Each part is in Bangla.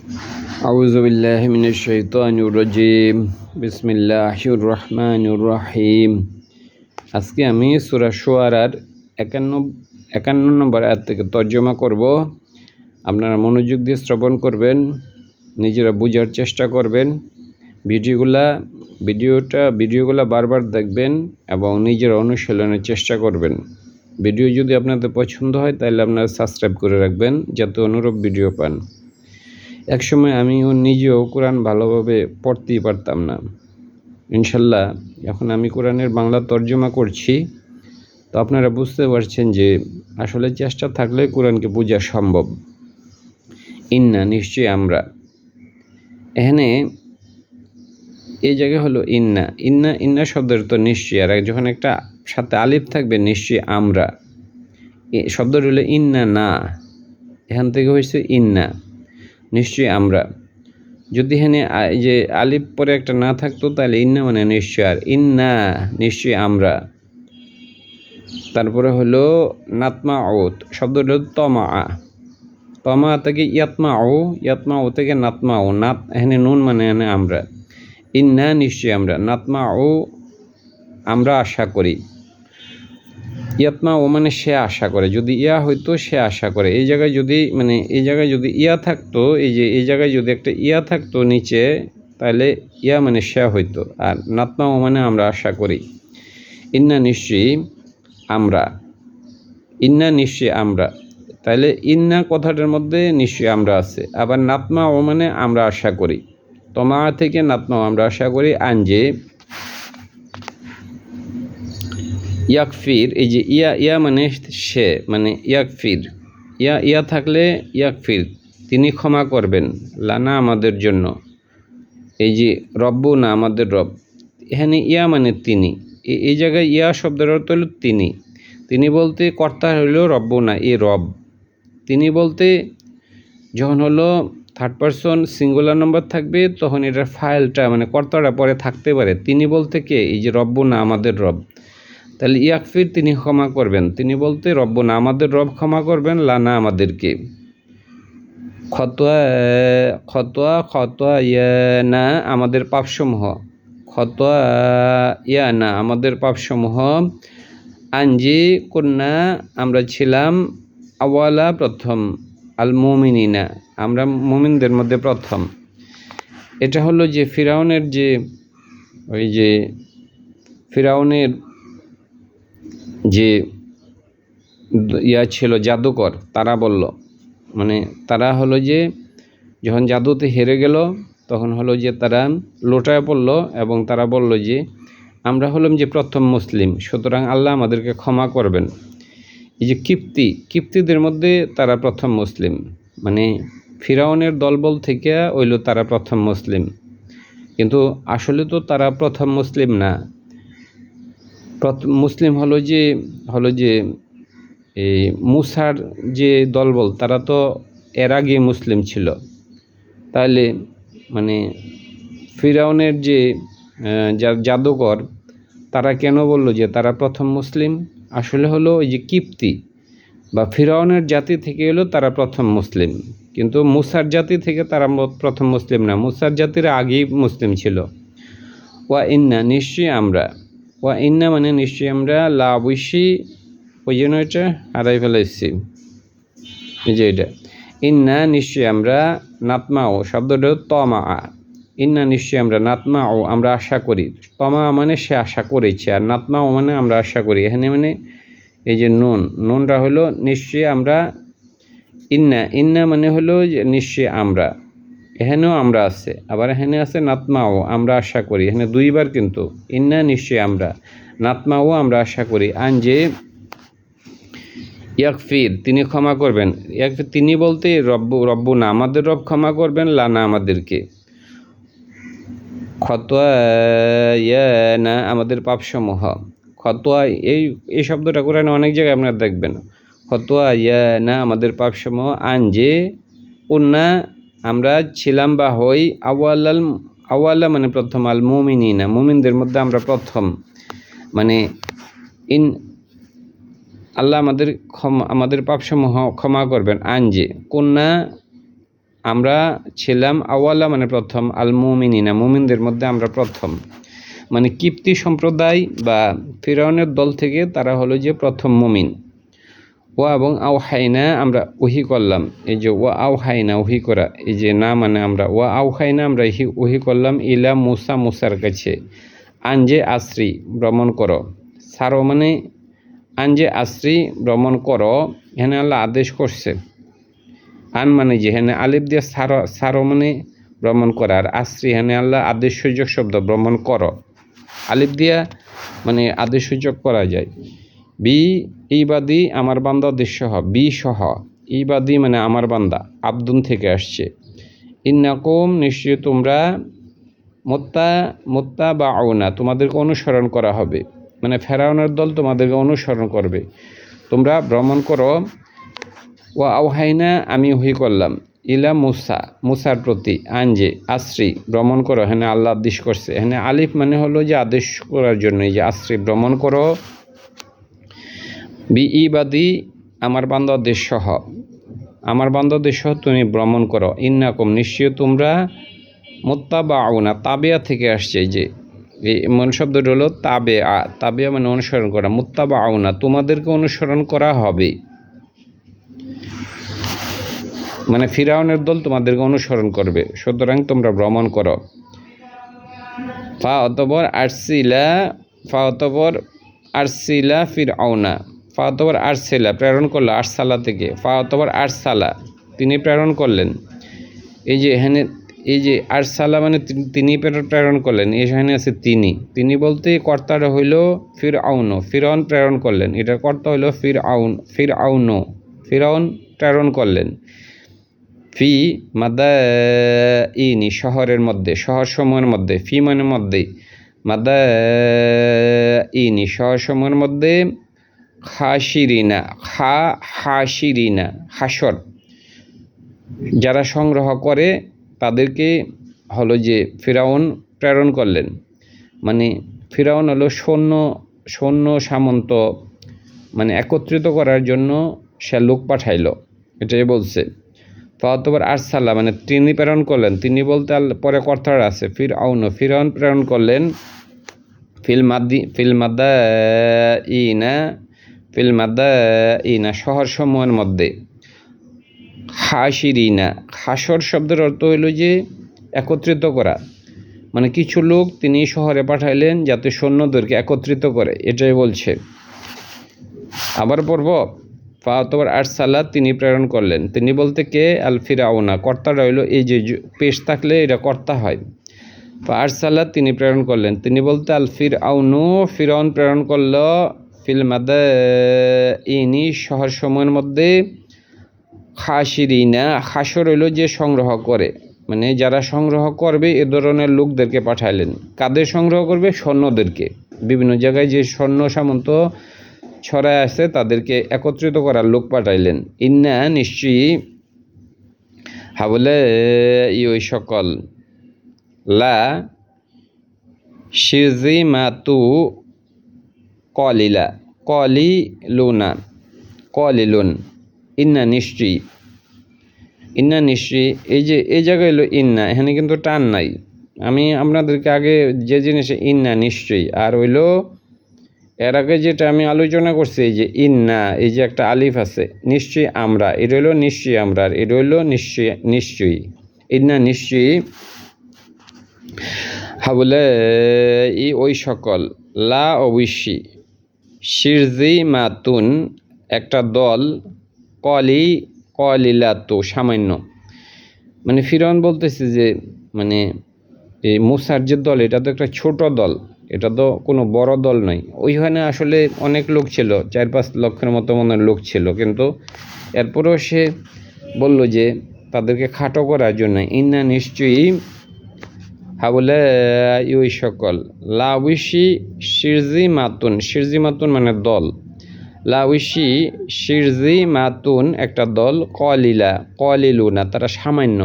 আউযু বিল্লাহি মিনাশ শাইতানির রাজিম। বিসমিল্লাহির রহমানির রহিম। আজকে আমি সূরা শুআরার 51 নম্বর আয়াত থেকে তর্জমা করব। আপনারা মনোযোগ দিয়ে শ্রবণ করবেন, নিজেরা বোঝার চেষ্টা করবেন। ভিডিওগুলা বারবার দেখবেন এবং নিজেরা অনুশীলনের চেষ্টা করবেন। ভিডিও যদি আপনাদের পছন্দ হয় তাহলে আপনারা সাবস্ক্রাইব করে রাখবেন যাতে অনুরূপ ভিডিও পান। একসময় আমিও নিজেও কোরআন ভালোভাবে পড়তেই পারতাম না। ইনশাল্লাহ এখন আমি কোরআনের বাংলা তর্জমা করছি, তো আপনারা বুঝতে পারছেন যে আসলে চেষ্টা থাকলে কোরআনকে বোঝা সম্ভব। ইন্না নিশ্চয়ই আমরা, এখানে এই জায়গা হলো ইন্না। ইন্না ইন্না শব্দের তো নিশ্চয়ই, আর যখন একটা সাথে আলিফ থাকবে নিশ্চয়ই আমরা, শব্দটা হলো ইন্না না, এখান থেকে হয়েছে ইন্না নিশ্চয়ই আমরা। যদি এখানে যে আলিফ পরে একটা না থাকতো তাহলে ইন্না মানে নিশ্চয়, আর ইন্না নিশ্চয়ই আমরা। তারপরে হলো নাতমা ওত, শব্দটা হলো তমা থেকে ইয়াতমা ও থেকে নাতমা ও, নাত এখানে নুন মানে এখানে আমরা। ইন্না নিশ্চয়ই আমরা, নাতমা ও আমরা আশা করি, ইয়াতমা ও মানে সে আশা করে, যদি ইয়া হইতো সে আশা করে। এই জায়গায় যদি ইয়া থাকতো, এই জায়গায় যদি একটা ইয়া থাকতো নিচে, তাহলে ইয়া মানে সে হইতো, আর নাতমা ও মানে আমরা আশা করি। ইন্না নিশ্চয়ই আমরা, ইন্না নিশ্চয়ই আমরা, তাহলে ইন্না কথাটার মধ্যে নিশ্চয়ই আমরা আছে। আবার নাতমা ও মানে আমরা আশা করি, তমা থেকে নাতমা আমরা আশা করি। আনজে ইয়াকফির, এই যে ইয়া মানে সে, মানে ইয়াকফির, ইয়া থাকলে ইয়াকফির তিনি ক্ষমা করবেন, লানা আমাদের জন্য, এই যে রব্বু না আমাদের রব, এখানে ইয়া মানে তিনি, এই জায়গায় ইয়া শব্দের অর্থ হলো তিনি বলতে কর্তা হইল রব্বু না, এ রব। তিনি বলতে যখন হলো থার্ড পারসন সিঙ্গুলার নম্বর থাকবে তখন এটার ফাইলটা মানে কর্তাটা পরে থাকতে পারে। তিনি বলতে কে, এই যে রব্বু না আমাদের রব, তাহলে ইয়াকফির তিনি ক্ষমা করবেন, তিনি বলতে রব্বু না আমাদের রব ক্ষমা করবেন, লানা আমাদেরকে, খতোয়া ইয়ানা আমাদের পাপসমূহ, খতোয়া ইয়ানা আমাদের পাপসমূহ, আনজি কন্যা আমরা ছিলাম, আওয়ালা প্রথম, আল মুমিনিনা আমরা মুমিনদের মধ্যে প্রথম। এটা হলো যে ফিরাউনের যে ইয়া ছিল জাদুকর, তারা বলল, মানে তারা হলো যে যখন জাদুতে হেরে গেল তখন হলো যে তারা লোটায় পড়ল এবং তারা বলল যে আমরা হলাম যে প্রথম মুসলিম, সুতরাং আল্লাহ আমাদেরকে ক্ষমা করবেন। এই যে কিপ্তিদের মধ্যে তারা প্রথম মুসলিম, মানে ফিরাউনের দলবল থেকে হইল তারা প্রথম মুসলিম, কিন্তু আসলে তো তারা প্রথম মুসলিম না। মুসলিম হলো যে এই মুসার যে দলবল তারা তো এর আগে মুসলিম ছিল। তাহলে মানে ফিরাউনের যে জাদুকর তারা কেন বলল যে তারা প্রথম মুসলিম? আসলে হলো ওই যে কিপ্তি বা ফিরাউনের জাতি থেকে হলো তারা প্রথম মুসলিম, কিন্তু মুসার জাতি থেকে তারা প্রথম মুসলিম না, মুসার জাতির আগেই মুসলিম ছিল। ওয়া ইন্না নিশ্চয়ই আমরা, ওয়া ইন্না মানে নিশ্চয়ই আমরা, লা অবশ্যই, ওই জন্য এটা হারাই ফেলাইছি, যে এটা ইন্না নিশ্চয়ই আমরা, নাতমা ও শব্দটা তমা, ইন্না নিশ্চয়ই আমরা, নাতমা ও আমরা আশা করি, তমা মানে সে আশা করেছে, আর নাতমা ও মানে আমরা আশা করি। এখানে মানে এই যে নুনটা হলো নিশ্চয়ই আমরা, ইন্না মানে হলো যে নিশ্চয়ই আমরা, এখানেও আমরা আছে, আবার এখানে আছে নাতমা ও আমরা আশা করি, এখানে দুইবার কিন্তু ইন্না নিশ্চয়ই আমরা, নাতমা ও আমরা আশা করি। আনজে ইয়াকফির তিনি ক্ষমা করবেন, ইয়াকফির তিনি বলতে রব্বু না আমাদের রব ক্ষমা করবেন, লানা আমাদেরকে, খতোয়া ইয়ানা আমাদের পাপসমূহ, খতোয়া এই শব্দটা কোরআনে অনেক জায়গায় আপনারা দেখবেন, খতোয়া ইয়ানা আমাদের পাপসমূহ, আনজে উন্না আমরা ছিলাম বা হই, আওয়ালা মানে প্রথম, আল মুমিনিনা মুমিনদের মধ্যে আমরা প্রথম, মানে আল্লাহ আমাদের পাপসমূহ ক্ষমা করবেন। আনজে কন্যা আমরা ছিলাম আওয়ালা মানে প্রথম, আল মুমিনিনা মুমিনদের মধ্যে আমরা প্রথম, মানে কিপ্তি সম্প্রদায় বা ফিরাউনের দল থেকে তারা হলো যে প্রথম মুমিন। ওয়া এবং আওহাইনা আমরা ওহি করলাম, এই যে ওয়া আওহাইনা ওহি করা, এই যে না মানে আমরা, ওয়া আওহাইনা আমরা ওহি করলাম ইলা মুসা মুসার কাছে, আনজে আশ্রি ভ্রমণ করো, সারো মানে আনজে আশ্রি ভ্রমণ করো, এখানে আল্লাহ আদেশ করছে। আন মানে যে এখানে আলিফ দিয়ে সারো মানে ভ্রমণ করা, আর আশ্রি এখানে আল্লাহ আদেশ সূচক শব্দ ভ্রমণ করো, আলিফ দিয়া মানে আদেশ সূচক করা যায়। বি ইবাদি আমার বান্দা সহ, বি সহ, ইবাদি মানে আমার বান্দা, আব্দুন থেকে আসছে। ইন্নাকুম নিশ্চয় তোমরা, মোত্তা বা আউনা তোমাদেরকে অনুসরণ করা হবে, মানে ফেরাউনের দল তোমাদেরকে অনুসরণ করবে, তোমরা ভ্রমণ করো। ওয়া আওহাইনা আমি ওহি করলাম, ইলা মুসার প্রতি, আনজে আশ্রি ভ্রমণ করো, এখানে আল্লাহ আদেশ করছে, এখানে আলিফ মানে হলো যে আদেশ করার জন্য, এই যে আশ্রি ভ্রমণ করো। বি ইবাদি আমার বান্দাদের সহ, আমার বান্দাদের সহ তুমি ভ্রমণ করো। ইন্নাকুম নিশ্চয় তোমরা, মুত্তাবাউনা তাবিয়া থেকে আসছে, যে এই মন শব্দটা হলো তাবিয়া মানে অনুসরণ করা, মুত্তাবাউনা তোমাদেরকে অনুসরণ করা হবে, মানে ফিরাউনের দল তোমাদেরকে অনুসরণ করবে, সুতরাং তোমরা ভ্রমণ করো। ফা অতবর আরসিলা ফিরআউনা, ফা অতবর আরসিলা প্রেরণ করলো, আরসালা থেকে, ফা অতবর আরসালা তিনি প্রেরণ করলেন, এই যে এখানে এই যে আরসালা মানে তিনি প্রেরণ করলেন, এখানে আছে তিনি বলতে কর্তাটা হইল ফিরআউন প্রেরণ করলেন, এটার কর্তা হইল ফিরআউন প্রেরণ করলেন। ফি মাদাইনি শহরের মধ্যে, শহর সমূহের মধ্যে, ফি মানে মধ্যে, মাদাইনি শহর সমূহের মধ্যে, হাসিরিনা হাসর যারা সংগ্রহ করে তাদেরকে হলো যে ফিরাউন প্রেরণ করলেন, মানে ফিরাউন হলো সৈন্য সামন্ত মানে একত্রিত করার জন্য সে লোক পাঠাইল, এটাই বলছে। ফাতবার আরসালা মানে তিনি প্রেরণ করলেন, তিনি বলতে পরে কর্তার আছে, ফিরাউন প্রেরণ করলেন। ফিল মাদাইনা শহর সমূহের মধ্যে, হাসিরিনা হাসর শব্দের অর্থ হইল যে একত্রিত করা, মানে কিছু লোক তিনি শহরে পাঠাইলেন যাতে সৈন্যদেরকে একত্রিত করে, এটাই বলছে। আবার পড়ব, ফাতবার আরসালা তিনি প্রেরণ করলেন, তিনি বলতে কে, আল ফিরাউনা কর্তাটা হইল, এই যে পেশ থাকলে এটা কর্তা হয়। আরসালা তিনি প্রেরণ করলেন, তিনি বলতে আল ফিরাউন প্রেরণ করল, ফিল মাদাইনি শহর সমূহের মধ্যে, হাসিরিনা হাসর হইল যে সংগ্রহ করে, মানে যারা সংগ্রহ করবে এ ধরনের লোকদেরকে পাঠাইলেন। কাদের সংগ্রহ করবে? সৈন্যদেরকে, বিভিন্ন জায়গায় যে সৈন্য সামন্ত ছড়ায় আছে তাদেরকে একত্রিত করার লোক পাঠাইলেন। ইন্না নিশ্চয়ই, হাবলে ওই সকল, লা শিরজিমাতু কলিলুন, ইন্না নিশ্চয়ই, এই যে এই জায়গায় হলো ইন্না, এখানে কিন্তু টান নাই। আমি আপনাদেরকে আগে যে জিনিসে ইন্না নিশ্চয়ই, আর হইল এর আগে যেটা আমি আলোচনা করছি, এই যে ইন্না, এই যে একটা আলিফ আছে, নিশ্চয়ই আমরা, এটা হইল নিশ্চয়ই আমরা, আর এটা হইল নিশ্চয়ই ইন্না নিশ্চয়ই, হাবলে ওই সকল, লা অবশ্যই, শিরজিমাতুন একটা দল, কলিলাতু সামান্য, মানে ফিরআউন বলতেছে যে মানে এই মুসার যে দল এটা তো একটা ছোট দল, এটা তো কোনো বড় দল নয়। ওইখানে আসলে অনেক লোক ছিল, 4-5 লক্ষের মতো মনে লোক ছিল, কিন্তু এরপরেও সে বলল যে তাদেরকে খাটো করার জন্য, ইন্না নিশ্চয়ই, হাবলে ওই সকল, লাউইশি শিরজিমাতুন মানে দল, লাউইশি শিরজিমাতুন একটা দল, কলিলুনা তারা সামান্য,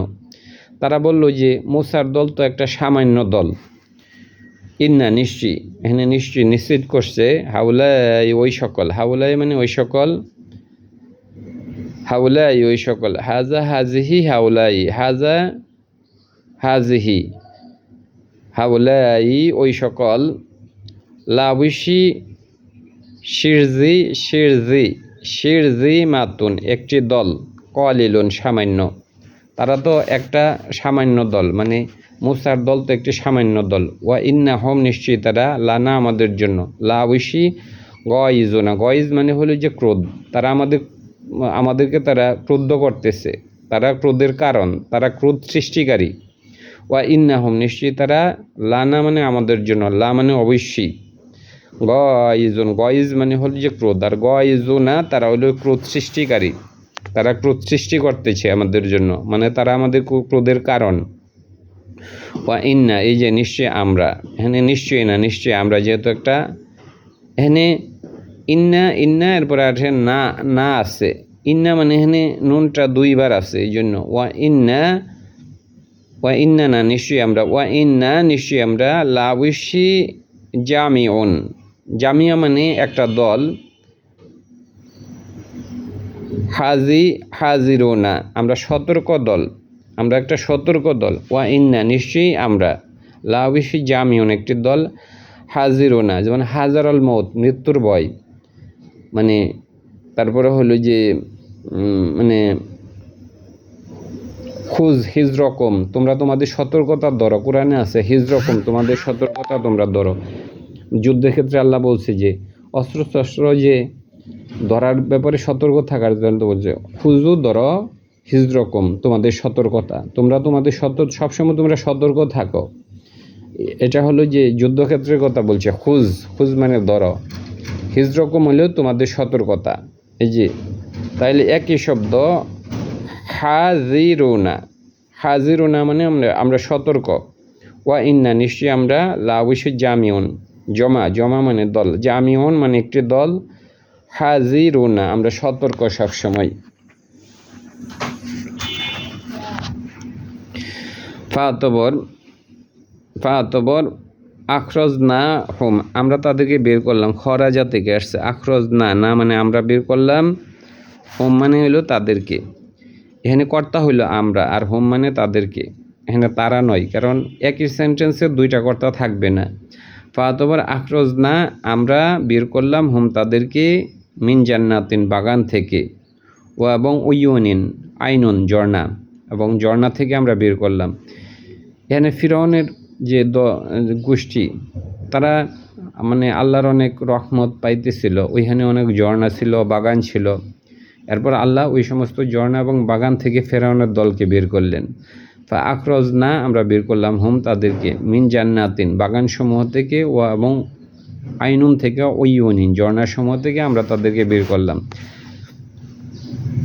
তারা বলল যে মুসার দল তো একটা সামান্য দল। ইন্না নিশ্চয়ই, এখানে নিশ্চয়ই নিশ্চিত করছে, হাউলাই ওই সকল, হাউলাই মানে ওই সকল, হাউলাই ওই সকল, হাজা হাজিহি হাউলাই, হাজা হাজিহি হাউলাই ওই সকল, লাউশি শিরজি শিরজি শিরজি মাতুন একটি দল, কলিলুন সামান্য, তারা তো একটা সামান্য দল, মানে মুসার দল তো একটি সামান্য দল। ওয়া ইন্না হোম নিশ্চয়ই তারা, লানা আমাদের জন্য, লাউশি গয়জোনা, গয়জ মানে হলো যে ক্রোধ, তারা আমাদেরকে তারা ক্রোধ করতেছে, তারা ক্রোধের কারণ, তারা ক্রোধ সৃষ্টিকারী। ওয়া ইন্না হোম নিশ্চয়ই তারা, লানা মানে আমাদের জন্য, লা মানে অবশ্যই, গয়জুন গয়জ মানে হলো যে ক্রোধ, আর গয়জোনা তারা হলো ক্রোধ সৃষ্টিকারী, তারা ক্রোধ সৃষ্টি করতেছে আমাদের জন্য, মানে তারা আমাদের ক্রোধের কারণ। ওয়া ইন্না এই যে নিশ্চয়ই আমরা, এখানে নিশ্চয়ই না নিশ্চয়ই আমরা, যেহেতু একটা এখানে ইন্না ইন্না এরপরে আছে না না আছে, ইন্না মানে এখানে নুনটা দুইবার আছে, এই জন্য ওয়া ইন্না না নিশ্চয়ই আমরা, ওয়া ইন্না নিশ্চয়ই আমরা, লাউশি জামিউন, জামিয়া মানে একটা দল, হাজিরোনা আমরা সতর্ক দল, আমরা একটা সতর্ক দল। ওয়া ইন্না নিশ্চয়ই আমরা, লাউশি জামিউন একটি দল, হাজিরোনা যেমন হাজারল মৌত মৃত্যুর ভয়, মানে তারপরে হলো যে মানে খুজ হিজরকম তোমরা তোমাদের সতর্কতা ধরো, কোরআনে আছে হিজরকম তোমাদের সতর্কতা তোমরা ধরো। যুদ্ধের ক্ষেত্রে আল্লাহ বলছে যে অস্ত্র যে ধরার ব্যাপারে সতর্ক থাকার জন্য বলছে, খুজু ধরো হিজরকম তোমাদের সতর্কতা, তোমরা তোমাদের সবসময় তোমরা সতর্ক থাকো। এটা হলো যে যুদ্ধক্ষেত্রের কথা বলছে, খুজ মানে ধরো, হিজরকম হলেও তোমাদের সতর্কতা। এই যে তাইলে একই শব্দ, হাজিরুনা মানে আমরা সতর্ক। ওয়া ইন্না নিশ্চয়ই আমরা, লাউশি জামিউন জমা মানে দল, জামিউন মানে একটি দল, হাজিরুনা আমরা সতর্ক সবসময়। ফাতবর আখরজ না হোম আমরা তাদেরকে বের করলাম, খরাজা থেকে আসছে, আখরজ না না মানে আমরা বের করলাম, হোম মানে হইলো তাদেরকে, এখানে কর্তা হইলো আমরা, আর হোম মানে তাদেরকে, এখানে তারা নয়, কারণ একই সেন্টেন্সে দুইটা কর্তা থাকবে না। ফাতবর আখরজ না আমরা বের করলাম, হোম তাদেরকে, মিন জান্নাতিন বাগান থেকে, ও এবং উইউনিন আইনুন ঝর্ণা, এবং ঝর্ণা থেকে আমরা বের করলাম। এখানে ফিরআউনের যে গোষ্ঠী, তারা মানে আল্লাহর অনেক রহমত পাইতেছিল, ওইখানে অনেক ঝর্ণা ছিল, বাগান ছিল, এরপর আল্লাহ ওই সমস্ত ঝর্ণা এবং বাগান থেকে ফিরআউনের দলকে বের করলেন। আখরজ না আমরা বের করলাম, হুম তাদেরকে, মিন জান্নাতিন বাগানসমূহ থেকে, ও এবং আইনুন থেকে, ওইউনিন ঝর্ণাসমূহ থেকে আমরা তাদেরকে বের করলাম।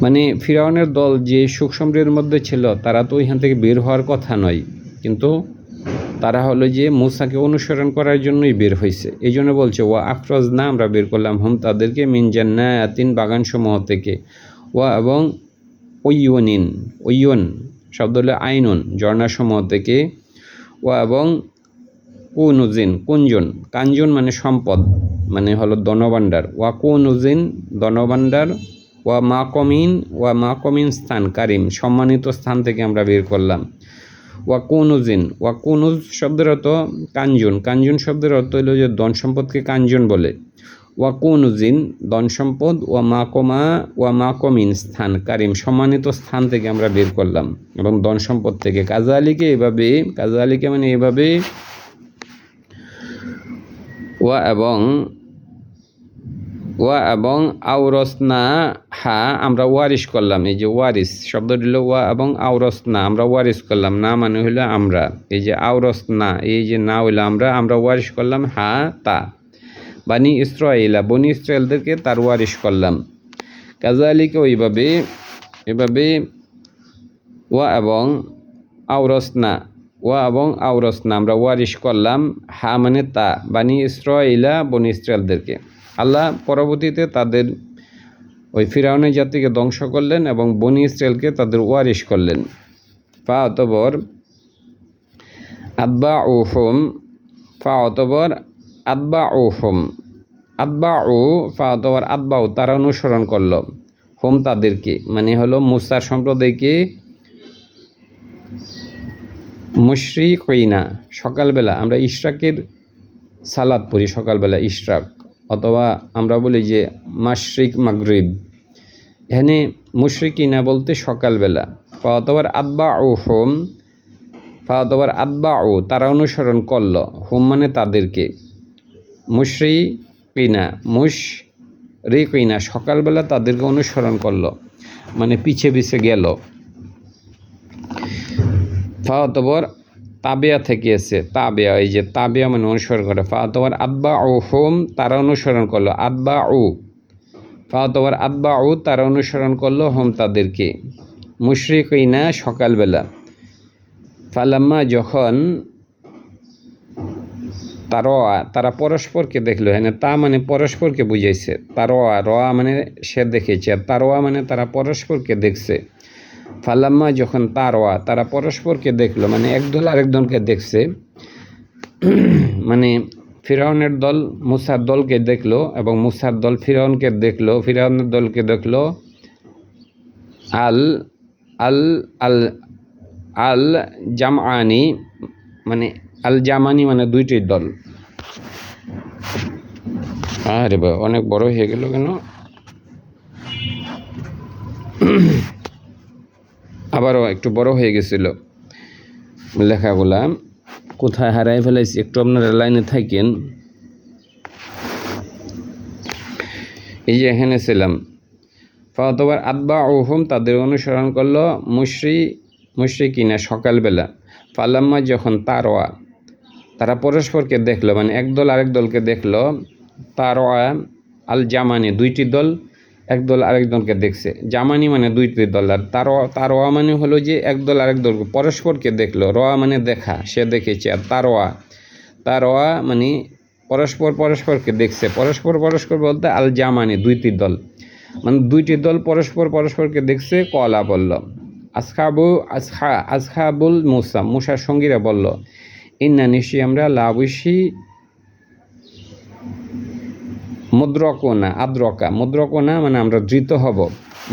মানে ফিরআউনের দল যে সুখ সমৃদ্ধির মধ্যে ছিল, তারা তো ওইখান থেকে বের হওয়ার কথা নয়, কিন্তু তারা হলো যে মূসাকে অনুসরণ করার জন্যই বের হয়েছে। এই জন্য বলছে ওয়া আখরজ না আমরা বের করলাম, হুম তাদেরকে, মিন জান্নাতিন বাগানসমূহ থেকে, ওয়া এবং ওইয়ুন শব্দ হলো আইনুন ঝর্ণাসমূহ থেকে, ওয়া এবং কুনুজিন কাঞ্জন মানে সম্পদ, মানে হলো ধনভাণ্ডার, ওয়া কুনুজিন ধনভাণ্ডার, ওয়া মাকমিন স্থান কারিম সম্মানিত স্থান থেকে আমরা বের করলাম। ওয়া কুনুজ শব্দের অর্থ কাঞ্জন শব্দের অর্থ হলো যে ধন সম্পদকে কাঞ্জন বলে। ওয়া কুনুজিন ধন সম্পদ, ওয়া মাকমিন স্থান কারিম সম্মানিত স্থান থেকে আমরা বের করলাম, এবং ধন সম্পদ থেকে। কাজালিকে মানে এভাবে, ওয়া এবং আওরসনা হা আমরা ওয়ারিস করলাম। এই যে ওয়ারিস শব্দ দিল, ওয়া এবং আওরসনা আমরা ওয়ারিস করলাম, না মানে হইলো আমরা, এই যে আওরসনা এই যে না হইলো আমরা ওয়ারিস করলাম, হা তা বনি ইসরায়েলদেরকে তার ওয়ারিস করলাম। কাজালিকে এভাবে ওয়া এবং আওরসনা আমরা ওয়ারিস করলাম, হা মানে তা, বনি ইসরায়েলদেরকে। আল্লাহ পরবর্তীতে তাদের ওই ফিরআউনের জাতিকে ধ্বংস করলেন এবং বনি ইসরায়েলকে তাদের ওয়ারিস করলেন। ফাতবর আতবাউহুম তারা অনুসরণ করল, হোম তাদেরকে, মানে হলো মুসার সম্প্রদায়কে, মুশরিকিনা সকালবেলা আমরা ইশরাকের সালাত পড়ি সকালবেলা ইশরাক, অথবা আমরা বলি যে মাশরিক মাগরিব, এখানে মুশরিকিনা বলতে সকালবেলা। ফাওয়াতবার আদবা ও হোম, ফাওয়াতবার আদবা ও তারা অনুসরণ করলো, হোম মানে তাদেরকে, মুশরিকিনা সকালবেলা তাদেরকে অনুসরণ করলো, মানে পিছে পিছে গেল। ফাওয়াতবার তাবিয়া থেকে এসে, তাবিয়া, এই যে তাবিয়া মানে অনুসরণ করে। ফাওয়াতবার আদবা ও হোম তারা অনুসরণ করলো, আদবা ও, ফাওয়াতবার আদবা ও তারা অনুসরণ করলো, হোম তাদেরকে, মুশরিকিনা সকালবেলা। ফালাম্মা যখন, তারা পরস্পরকে দেখলো, হ্যাঁ তা মানে পরস্পরকে বুঝাইছে, রোয়া মানে সে দেখেছে, আর তারোয়া মানে তারা পরস্পরকে দেখছে। ফালাম্মা যখন তারা পরস্পরকে দেখলো, মানে একদল আরেকজনকে দেখছে, মানে ফিরাউনের দল মুসার দলকে দেখলো এবং মুসার দল ফিরাউনকে দেখলো, ফিরাউনের দলকে দেখলো। আল আল আল আল জামানি, মানে আল জামানি মানে দুইটি দল। আরে বা অনেক বড় হয়ে গেল কেন, আবারও একটু বড় হয়ে গেছিল লেখাগুলা, কোথায় হারাই ফেলাইছি, একটু আপনারা লাইনে থাকেন। এই যে এখানে ছিলাম, ফাওয়াতবার আদবা ওহুম তাদের অনুসরণ করলো, মুশরিকিনা সকালবেলা। ফালাম্মা যখন তারা পরস্পরকে দেখলো, মানে একদল আরেক দলকে দেখলো। তারওয়া আল জামানি দুইটি দল, একদল আরেকদলকে দেখছে। জামানি মানে দুইটি দল, আর তারওয়া মানে হলো যে একদল আরেক দলকে পরস্পরকে দেখলো। রোয়া মানে দেখা, সে দেখেছে। আর তারওয়া মানে পরস্পরকে দেখছে। পরস্পর বলতে আল জামানি দুইটি দল, মানে দুইটি দল পরস্পরকে দেখছে। কলা বলল, আসহাবুল মুসার সঙ্গীরা বলল, ইন্না নিশ্চয়ই আমরা লাবুসি মুদ্রকোনা মানে আমরা ধৃত হব।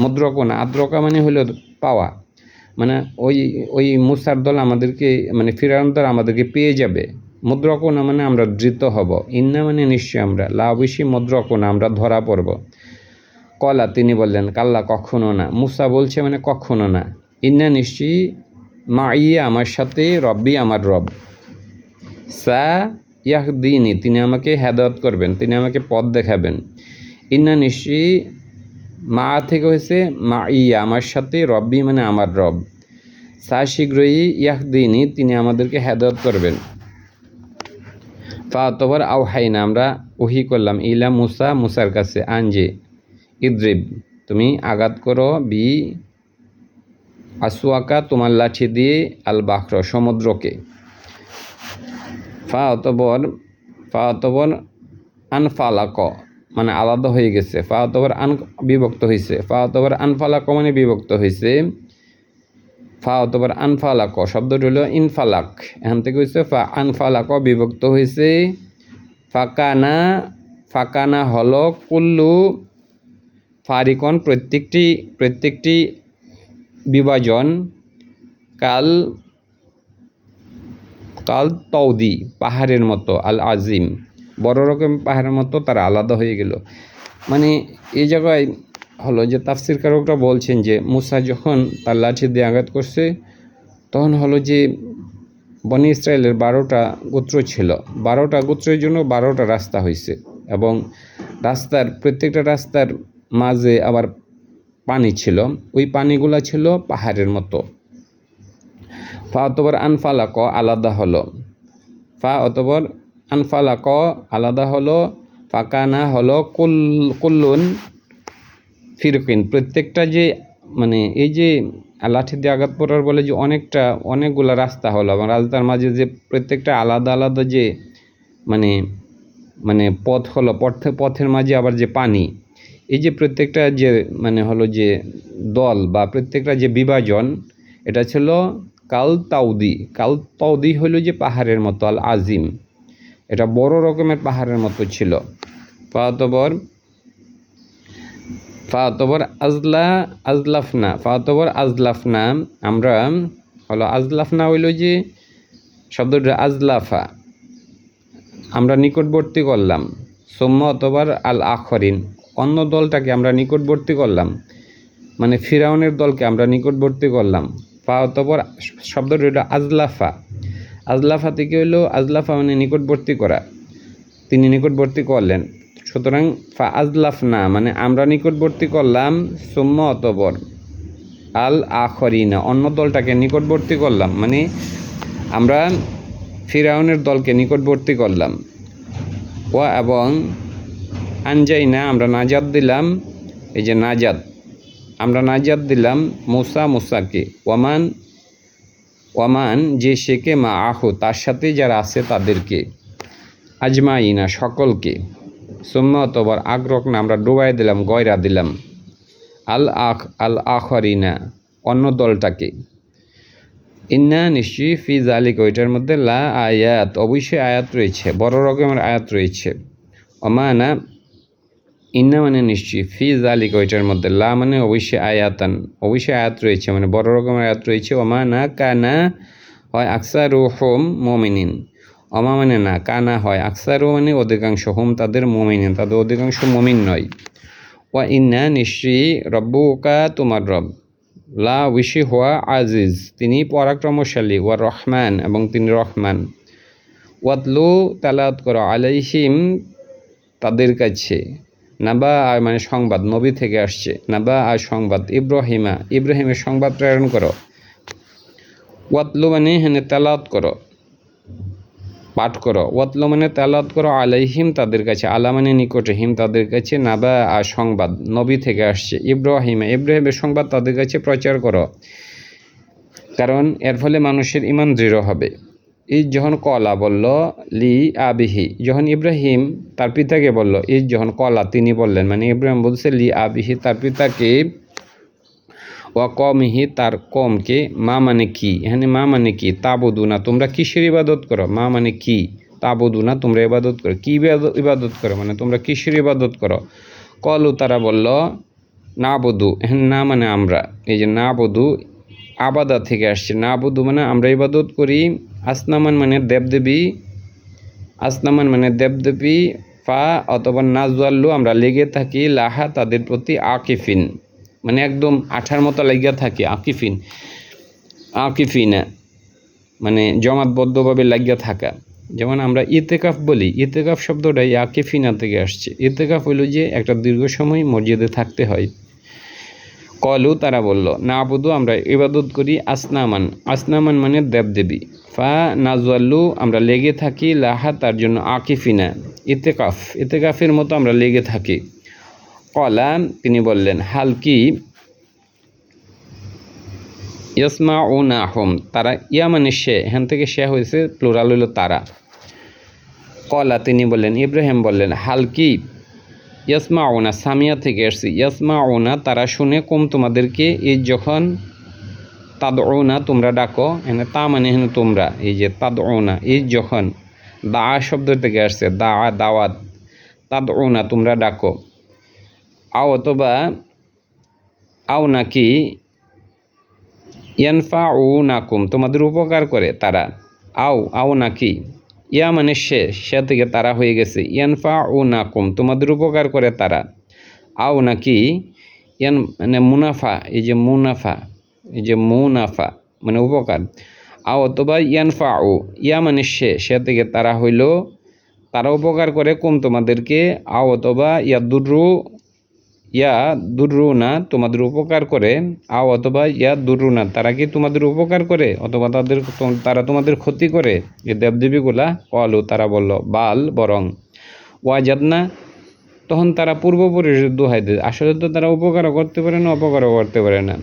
মুদ্রকোনা আদ্রকা মানে হলো পাওয়া, মানে ওই মুসার দল আমাদেরকে, মানে ফিরাউন দল আমাদেরকে পেয়ে যাবে। মুদ্রকোনা মানে আমরা ধৃত হব। ইন্না মানে নিশ্চয়ই আমরা, লাবুসি মুদ্রকোনা আমরা ধরা পড়ব। কলা তিনি বললেন, কাল্লা কখনো না। মুসা বলছে মানে কখনো না। ইন্না নিশ্চয়ই মাইয়া আমার সাথে, রব্বি আমার রব, সা ইয়াহদিনী তিনি আমাকে হেদায়েত করবেন, তিনি আমাকে পথ দেখাবেন। ইন্না নিশ্চয়ই মা থেকে হয়েছে মা ইয়া আমার সাথে, রব্বি মানে আমার রব, সা শীঘ্রই ইয়াহদিনী তিনি আমাদেরকে হেদায়েত করবেন। ফাতবার আওহাইনা আমরা ওহি করলাম, ইলা মুসার কাছে, আনজে ইদ্রিব তুমি আঘাত করো, বি আসুয়াকা তোমার লাঠি দিয়ে, আল বাহর সমুদ্রকে। ফাতবর আনফালাক মানে আলাদা হয়ে গেছে। ফাতবর বিভক্ত হয়েছে। ফাতবর আনফালাক মানে বিভক্ত হয়েছে। ফাতবর আনফালাক শব্দটি হলো ইনফালাক, এখান থেকে হয়েছে আনফালাক বিভক্ত হয়েছে। ফাকানা হলো কুল্লু ফারিকন প্রত্যেকটি বিভাজন, কাল তৌদি পাহাড়ের মতো, আল আজিম বড় রকম পাহাড়ের মতো তারা আলাদা হয়ে গেল। মানে এই জায়গায় হলো যে তাফসীরকারকরা বলছেন যে মুসা যখন তার লাঠি দিয়ে আঘাত করছে, তখন হলো যে বনি ইসরায়েলের 12টা গোত্র ছিল, 12টা গোত্রের জন্য 12টা রাস্তা হয়েছে, এবং প্রত্যেকটা রাস্তার মাঝে আবার পানি ছিল, ওই পানিগুলা ছিল পাহাড়ের মতো। ফাতবর আনফালাক আলাদা হলো, আনফালাক আলাদা হলো। ফাকানা হলো কুল্লুন ফিরকিন প্রত্যেকটা, যে মানে এই যে লাঠি দিয়ে আঘাত পড়ার বলে যে অনেকগুলা রাস্তা হলো, এবং রাস্তার মাঝে যে প্রত্যেকটা আলাদা যে মানে পথ হলো, পথের মাঝে আবার যে পানি, এই যে প্রত্যেকটা যে মানে হলো যে দল বা প্রত্যেকটা যে বিভাজন, এটা ছিল কাল তাউদি হলো যে পাহাড়ের মতো, আল আজিম এটা বড় রকমের পাহাড়ের মতো ছিল। ফাতবর ফাতবর আজলাফনা, ফাতবর আজলাফনা, আমরা হলো আজলাফনা হইল যে শব্দটা আজলাফা, আমরা নিকটবর্তী করলাম। সোম্য অতবার আল আখরিন, অন্য দলটাকে আমরা নিকটবর্তী করলাম, মানে ফিরাউনের দলকে আমরা নিকটবর্তী করলাম। ফা অতবর শব্দটা হইল আজলাফা, আজলাফা থেকে হইল আজলাফা মানে নিকটবর্তী করা, তিনি নিকটবর্তী করলেন। সুতরাং ফা আজলাফনা মানে আমরা নিকটবর্তী করলাম, সোম্য অতবর আল আখরিনা অন্য দলটাকে নিকটবর্তী করলাম, মানে আমরা ফিরাউনের দলকে নিকটবর্তী করলাম। ওয়া এবং আনজাইনা আমরা নাজাত দিলাম, এই যে নাজাত, আমরা নাজাত দিলাম মুসাকে, ওয়ামান যে শেখে মা আহু তার সাথে যারা আছে তাদেরকে, আজমাইনা সকলকে। সুম্মা অতবার আগ্রক না আমরা ডুবাই দিলাম, গয়রা দিলাম, আল আখরিনা অন্য দলটাকে। ইন্না নিশ্চয়ই ফি জালিক ওইটার মধ্যে লা আয়াত অবশ্যই আয়াত রয়েছে, বড় রকমের আয়াত রয়েছে। অমানা ইন্না মানে নিশ্চয়ই, ফি জালিক ওইটার মধ্যে, লা মানে অবশ্যই আয়াতান অবশ্যই আয়াত রয়েছে, মানে বড় রকমের আয়াত রয়েছে। অমানা কানা হয় আকসারু হোম মুমিনিন, অমা মানে না, কানা হয় আকসারু মানে অধিকাংশ, হোম তাদের মুমিনিন তাদের অধিকাংশ মুমিন নয়। ওয়া ইন্না নিশ্চয়ই রব্বুকা তোমার রব, লা উইশি হওয়া আজিজ তিনি পরাক্রমশালী, ওয়া রহমান এবং তিনি রহমান। ওয়াতলু তালাওয়াত করো আলাইহিম তাদের কাছে, নাবা আর মানে সংবাদ, নবী থেকে আসছে, নাবা আর সংবাদ, ইব্রাহিমের সংবাদ প্রেরণ করো। ওয়াতলু মানে হেনে তালাওয়াত করো, পাঠ করো। ওয়াতলু মানে তালাওয়াত করো আলাইহিম তাদের কাছে, আলা মানে নিকটে, হিম তাদের কাছে, নাবা আর সংবাদ, নবী থেকে আসছে, ইব্রাহিমের সংবাদ তাদের কাছে প্রচার করো, কারণ এর ফলে মানুষের ঈমান দৃঢ় হবে। যখন কলা বলল লি আবিহি, যখন ইব্রাহিম তার পিতাকে বলল, যখন কলা তিনি বললেন, মানে ইব্রাহিম বলছে লি আবিহি তার পিতাকে, ওয়া কমিহি তার কমকে, মা মানে কি, এখানে মা মানে কি, তাবুদুনা তোমরা কিসের ইবাদত করো, মা মানে কি, তাবুদুনা তোমরা ইবাদত করো, কি ইবাদত করো মানে তোমরা কিসের ইবাদত করো। কলু তারা বলল না বধু, এখানে না মানে আমরা, এই যে না বধু আবাদা থেকে আসছে, না বধু মানে আমরা ইবাদত করি, আসনামান মানে দেবদেবী, ফা অথবা নাজওয়াল্লু আমরা লেগে থাকি, লাহা তাদের প্রতি, আকিফিন মানে একদম আঠার মতো লেগে থাকি, আকিফিনা মানে জমাতবদ্ধভাবে লাগিয়া থাকা। যেমন আমরা ইতেকাফ বলি, ইতেকাফ শব্দটাই আকিফিনা থেকে আসছে। ইতেকাফ হইল যে একটা দীর্ঘ সময় মসজিদে থাকতে হয়। কলু তারা বলল না আবুদু আমরা ইবাদত করি, আসনামান মানে দেবদেবী, ফা নাজওয়াল্লু আমরা লেগে থাকি, লাহা তার জন্য, আকিফিনা ইতেকাফের মতো আমরা লেগে থাকি। কলা তিনি বললেন হাল কি, ইয়াসমাউনাহুম তারা, ইয়া মানে সে, এখান থেকে সে হয়েছে প্লুরাল হইল তারা। কলা তিনি বললেন, ইব্রাহিম বললেন হাল কি, ইয়াসমাউনা সামিয়া থেকে আসছি, ইয়াসমাউনা তারা শুনে, কম তোমাদেরকে, এই যখন, তাদউনা তোমরা ডাকো, এখানে তা মানে এখানে তোমরা, এই যে তাদউনা এই যখন, দা শব্দ থেকে আসছে, দাওয়াত, তাদউনা তোমরা ডাকো, আও অথবা আও নাকি, ইয়ানফাউনাকুম তোমাদের উপকার করে তারা, আও নাকি, ইয়া মানে সে থেকে তারা হয়ে গেছে, ইয়ানফাউনাকুম তোমাদের উপকার করে তারা, আও নাকি ইয়ান মানে মুনাফা, এই যে মুনাফা মানে উপকার, আও অথবা ইয়ানফাউ ইয়া মানে সে থেকে তারা হইল তারা উপকার করে, কম তোমাদেরকে, আও অথবা ইয়া দুরু না তোমাদের উপকার করে, আও অথবা ইয়া দুরু না তারা কি তোমাদের উপকার করে, অথবা তারা তোমাদের ক্ষতি করে, এই দেবদেবীগুলা। কলু তারা বলল বাল বরং, ওয়াজাদনা তখন তারা পূর্বপুরুষের দোহাই দেয়, আসলে তো তারা উপকারও করতে পারে না অপকারও করতে পারে না,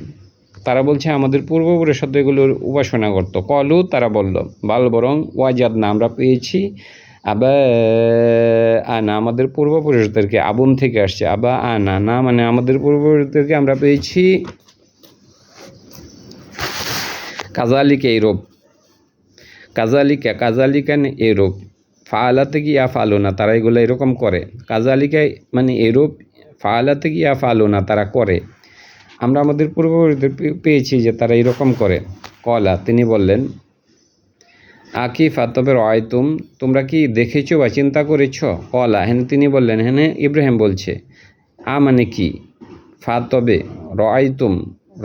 তারা বলছে আমাদের পূর্বপুরুষ সাথে এগুলোর উপাসনা করতো। কলু তারা বলল বাল বরং, ওয়াজাদনা আমরা পেয়েছি, আনা আমাদের পূর্বপুরুষদেরকে, আবুন থেকে আসছে, আনা না মানে আমাদের পূর্বপুরুষদেরকে আমরা পেয়েছি, কাজালিকা এইরূপ, কাজালিকা এইরূপ, ফাআলা থেকে ইয়া ফালো না তারা এগুলো এরকম করে, কাজালিকা মানে এরূপ, ফাআলা থেকে ইয়াফআলুনা, তারা করে। আমরা আমাদের পূর্ববর্তীদের পেয়েছি যে তারা এরকম করে। কলা, তিনি বললেন, আকি ফাতবে রয়তুম, তোমরা কি দেখেছো বা চিন্তা করেছ? কলা, হেন তিনি বললেন, হেনে ইব্রাহিম বলছে, মানে কি? ফাতবে রয়তুম,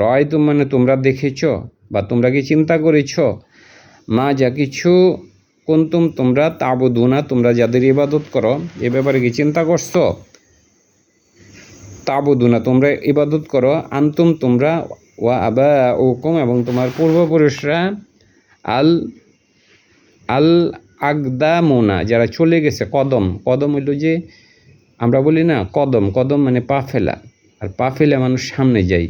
রয়তুম মানে তোমরা দেখেছো বা তোমরা কি চিন্তা করেছ? মা যা কিছু কুনতুম তোমরা তাবুদুনা, তোমরা যাদের ইবাদত করো, এ ব্যাপারে কি চিন্তা করছো? তাবুদুনা, তোমরা ইবাদত করো, আনতুম তোমরা, ওয়া আবা ওকুম, এবং তোমার পূর্বপুরুষরা, আল আল আগদামুনা, যারা চলে গেছে। কদম, কদম হইল যে আমরা বলি না কদম, কদম মানে পা ফেলা, আর পা ফেলে মানুষ সামনে যায়।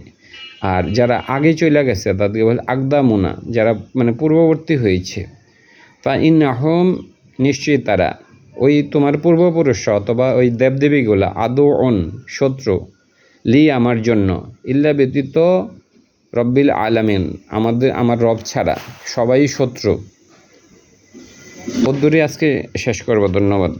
আর যারা আগে চলে গেছে তাদেরকে বলে আগদামুনা, যারা মানে পূর্ববর্তী হয়েছে। ফা ইন্নাহুম, নিশ্চয়ই তারা, ওই তোমার পূর্বপুরুষরা অথবা ওই দেবদেবীগুলা, আদৌ অন, শত্রু, লি আমার জন্য, ইল্লা ব্যতীত রব্বিল আলামিন, আমার রব ছাড়া সবাই শত্রু। বদ্দুরি আজকে শেষ করব। ধন্যবাদ।